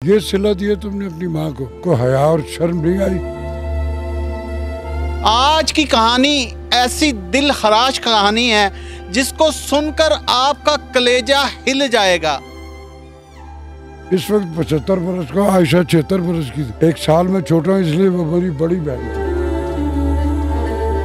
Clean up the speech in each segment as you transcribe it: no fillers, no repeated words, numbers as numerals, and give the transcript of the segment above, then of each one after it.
ये सिला दिया तुमने अपनी माँ को हया और शर्म नहीं आई? आज की कहानी ऐसी दिल खराश कहानी है जिसको सुनकर आपका कलेजा हिल जाएगा। इस वक्त 75 बरस का, आयशा 76 बरस की थी। एक साल में छोटा हूं इसलिए वो मेरी बड़ी बहन थी।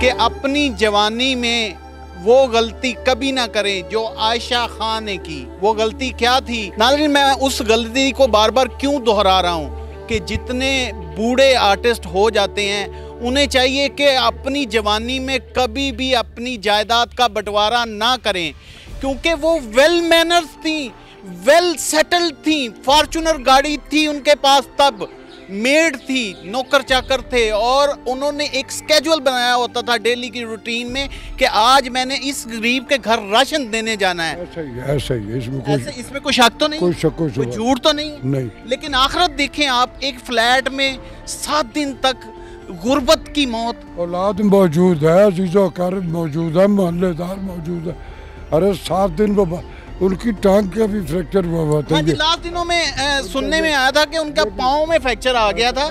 कि अपनी जवानी में वो गलती कभी ना करें जो आयशा खान ने की। वो गलती क्या थी? नाज़रीन, मैं उस गलती को बार बार क्यों दोहरा रहा हूँ कि जितने बूढ़े आर्टिस्ट हो जाते हैं उन्हें चाहिए कि अपनी जवानी में कभी भी अपनी जायदाद का बंटवारा ना करें, क्योंकि वो वेल मैनर्स थी, वेल सेटल्ड थी, फॉर्च्यूनर गाड़ी थी उनके पास, तब मेड थी, नौकर चाकर थे, और उन्होंने एक स्केड्यूल बनाया होता था डेली की रूटीन में कि आज मैंने इस गरीब के घर राशन देने जाना है। ऐसा ही है, ऐसा ही है। इसमें कोई शक तो नहीं, कोई शक कोई झूठ तो नहीं। लेकिन आखिरत देखें आप, एक फ्लैट में 7 दिन तक गुर्बत की मौत। औलाद मौजूद है, अजीज़ो अकारब मौजूद है, मोहल्लेदार मौजूद है। अरे 7 दिन वो उनकी टांग का भी फ्रैक्चर हुआ था। हाँ जी, लास्ट दिनों में सुनने में आया था कि उनका पाँव में फ्रैक्चर आ गया था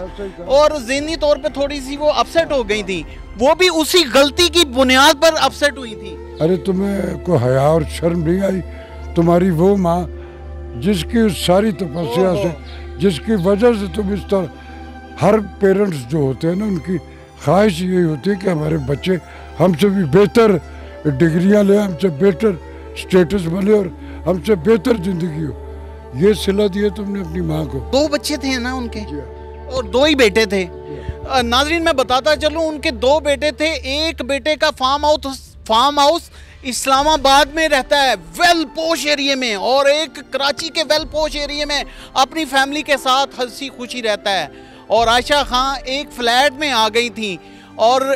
और ज़हनी तौर पे थोड़ी सी वो अपसेट हो गई थी। वो भी उसी गलती की बुनियाद पर अपसेट हुई थी। अरे तुम्हें को हया और शर्म नहीं आई? तुम्हारी वो माँ जिसकी उस सारी तपस्या से, जिसकी वजह से तुम इस तरह, हर पेरेंट्स जो होते हैं ना, उनकी ख्वाहिश यही होती है कि हमारे बच्चे हमसे भी बेहतर डिग्रियां ले, हमसे बेहतर स्टेटस बने और हमसे बेहतर जिंदगी हो। ये सिला दिया तुमने अपनी माँ को। 2 बच्चे थे ना उनके, और 2 ही बेटे थे। नाज़रीन, मैं बताता चलूं, उनके 2 बेटे थे। एक बेटे का फार्म हाउस इस्लामाबाद में रहता है, वेल पोश एरिया में, और एक कराची के वेल पोश एरिया में अपनी फैमिली के साथ हंसी खुशी रहता है। और आयशा खान एक फ्लैट में आ गई थी, और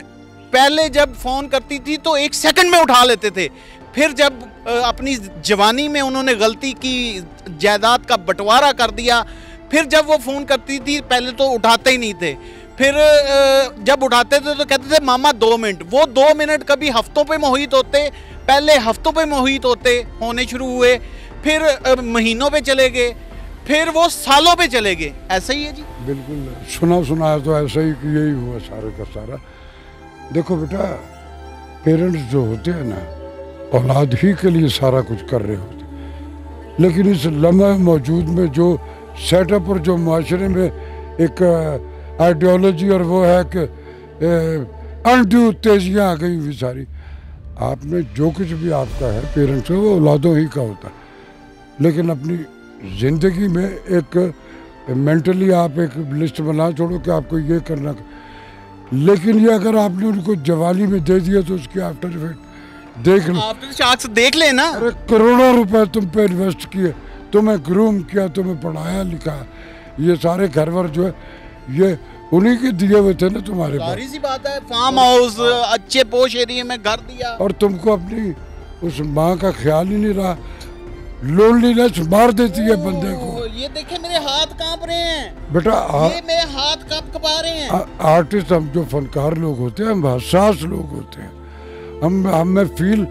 पहले जब फ़ोन करती थी तो 1 सेकंड में उठा लेते थे। फिर जब अपनी जवानी में उन्होंने गलती की, जायदाद का बंटवारा कर दिया, फिर जब वो फ़ोन करती थी पहले तो उठाते ही नहीं थे, फिर जब उठाते थे तो कहते थे मामा 2 मिनट। वो 2 मिनट कभी हफ्तों पे मोहित होते, पहले हफ्तों पे मोहित होने शुरू हुए, फिर महीनों पे चले गए, फिर वो सालों पे चले गए। ऐसा ही है जी। बिल्कुल सुना है तो ऐसा ही कि यही हुआ सारे का सारा। देखो बेटा, पेरेंट्स जो होते हैं ना, औलाद ही के लिए सारा कुछ कर रहे होते, लेकिन इस लम्हे मौजूद में जो सेटअप और जो माशरे में एक आइडियोलॉजी और वो है कि अनड्यू तेजियाँ आ गई हुई सारी। आपने जो कुछ भी आपका है पेरेंट्स का, वो औलादों ही का होता है। लेकिन अपनी ज़िंदगी में एक मेंटली आप एक लिस्ट बना छोड़ो कि आपको ये करना, लेकिन ये अगर आपने उनको जवानी में दे दिया तो उसकी आफ्टर इफेक्ट देख लो। आप तो देख लेना। अरे करोड़ों रुपए तुम पे इन्वेस्ट किए, तुम्हें ग्रूम किया, तुम्हें पढ़ाया लिखा, ये सारे घरवर जो है ये उन्हीं के दिए हुए थे ना तुम्हारे पास। सारी सी बात है, फार्म हाउस, अच्छे पोश एरिया में घर दिया, और तुमको अपनी उस माँ का ख्याल ही नहीं रहा। लोनलीनेस मार देती है बंदे को। ये देखे मेरे हाथ कांप रहे हैं बेटा, ये मेरे हाथ कपा रहे हैं। आर्टिस्ट, हम जो फनकार लोग होते हैं, हम हसास लोग होते हैं। हम में फील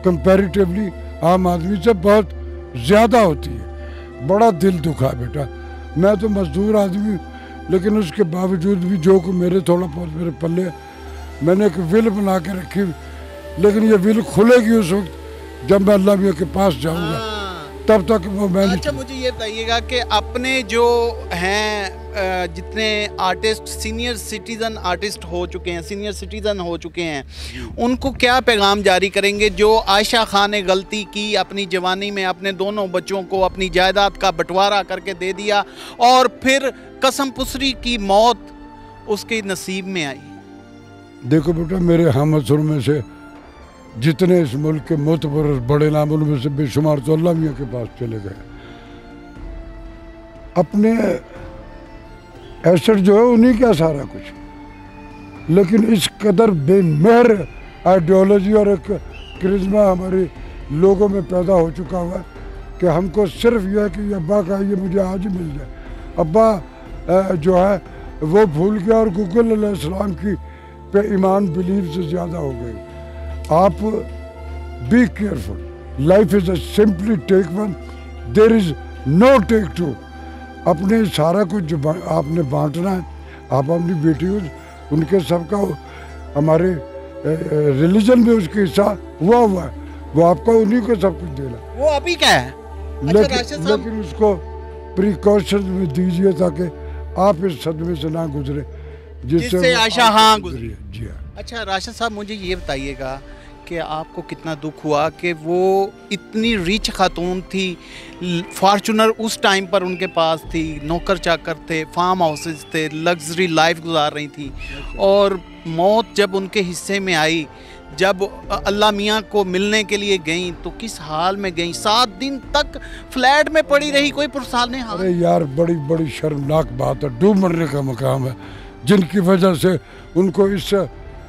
कंपैरेटिवली आम आदमी से बहुत ज़्यादा होती है। बड़ा दिल दुखा बेटा। मैं तो मजदूर आदमी हूँ, लेकिन उसके बावजूद भी जो को मेरे थोड़ा बहुत मेरे पल्ले, मैंने एक विल बना के रखी, लेकिन ये विल खुलेगी उस वक्त जब मैं अल्लाह मियाँ के पास जाऊँगा, तब तक वो मैं। अच्छा, मुझे ये बताइएगा कि अपने जो हैं जितने आर्टिस्ट सीनियर सिटीज़न आर्टिस्ट हो चुके हैं, सीनियर सिटीज़न हो चुके हैं, उनको क्या पैगाम जारी करेंगे जो आयशा खान ने गलती की, अपनी जवानी में अपने दोनों बच्चों को अपनी जायदाद का बंटवारा करके दे दिया और फिर कसम पुसरी की मौत उसके नसीब में आई? देखो बेटा, मेरे हम असुर में से जितने इस मुल्क के मोतबर बड़े नाम, उनमें से बेशुमार तो अल्लाह मियाँ के पास चले गए। अपने एसेट जो है उन्हीं का सारा कुछ, लेकिन इस कदर बेमेहर आइडियोलॉजी और एक करिश्मा हमारे लोगों में पैदा हो चुका हुआ है कि हमको सिर्फ यह है कि अब्बा का ये मुझे आज मिल जाए। अब्बा जो है वो भूल गया और गूगल अलैहिस्सलाम की पे ईमान बिलीव से ज़्यादा हो गई। आप be careful, life is a simply take one, there is no take two. अपने सारा कुछ जो आपने बांटना है, आप अपनी बेटी उनके सबका हमारे रिलीजन में उसके हिस्सा हुआ है, वो आपका उन्हीं को सब कुछ देना। वो अभी क्या है? लेकिन उसको प्रिकॉशन में दीजिए ताकि आप इस सदमे से ना गुजरे जिससे आशा हाँ गुजरी। जी हाँ। अच्छा राशिद साहब, मुझे ये बताइएगा कि आपको कितना दुख हुआ कि वो इतनी रिच खातून थी, फॉर्चूनर उस टाइम पर उनके पास थी, नौकर चाकर थे, फार्म हाउसेस थे, लग्जरी लाइफ गुजार रही थी, और मौत जब उनके हिस्से में आई, जब अल्लाह मियाँ को मिलने के लिए गई तो किस हाल में गई? 7 दिन तक फ्लैट में पड़ी रही, कोई पुरसाने हाल। अरे यार, बड़ी बड़ी शर्मनाक बात है, डूब मरने का मकाम है, जिनकी वजह से उनको इस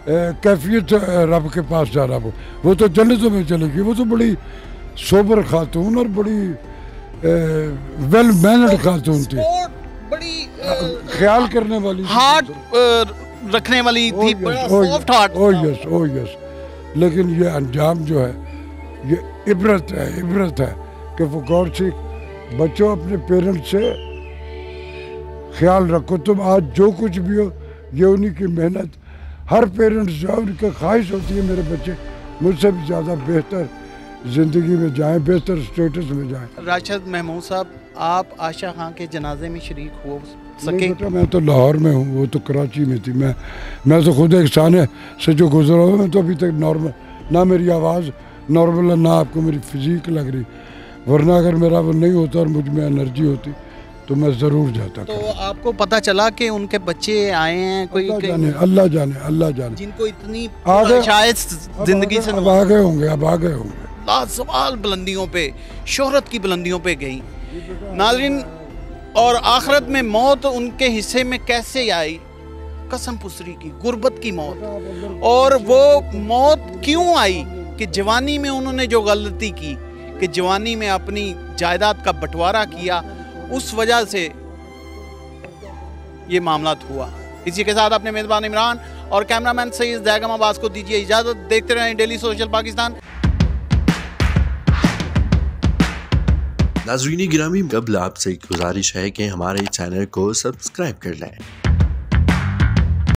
कैफियत रब के पास जाना वो तो जन्नतों में चलेगी। वो तो बड़ी सोबर खातून और बड़ी वेल मैनर्ड खातून थी, बड़ी ख्याल करने वाली, हार्ट रखने वाली थी, सॉफ्ट हार्ट। ओ यस। लेकिन ये अंजाम जो है, ये इबरत है कि वो गौर से बच्चों अपने पेरेंट्स से ख्याल रखो। तुम आज जो कुछ भी हो, ये उन्हीं की मेहनत। हर पेरेंट्स जो है उनकी ख्वाहिश होती है मेरे बच्चे मुझसे भी ज़्यादा बेहतर ज़िंदगी में जाएं, बेहतर स्टेटस में जाएं। राशिद महमूद साहब, आप आशा खां के जनाजे में शरीक हो सके? बेटा, मैं तो लाहौर में हूँ, वो तो कराची में थी। मैं तो खुद एक साने से जो गुजरा हूँ, मैं तो अभी तक नॉर्मल, ना मेरी आवाज़ नॉर्मल है, ना आपको मेरी फिजिक लग रही, वरना अगर मेरा वो नहीं होता और मुझ में एनर्जी होती तो मैं ज़रूर जाता। तो आपको पता चला कि उनके बच्चे आए हैं? कोई अल्लाह जाने जिनको इतनी शायद जिंदगी से अब आ गए होंगे। लाजवाल बुलंदियों पे, शोहरत की बुलंदियों पे गई नाज़रीन, और आखिरत में मौत उनके हिस्से में कैसे आई? कसम पुसरी की, गुर्बत की मौत। और वो मौत क्यों आई कि जवानी में उन्होंने जो गलती की, कि जवानी में अपनी जायदाद का बंटवारा किया, उस वजह से ये मामला हुआ। इसी के साथ अपने मेजबान इमरान और कैमरामैन सईद ज़ैगम अब्बास को दीजिए इजाज़त। देखते रहें डेली सोशल पाकिस्तान। नाज़रीन गिरामी, कबल आपसे एक गुजारिश है कि हमारे चैनल को सब्सक्राइब कर लें।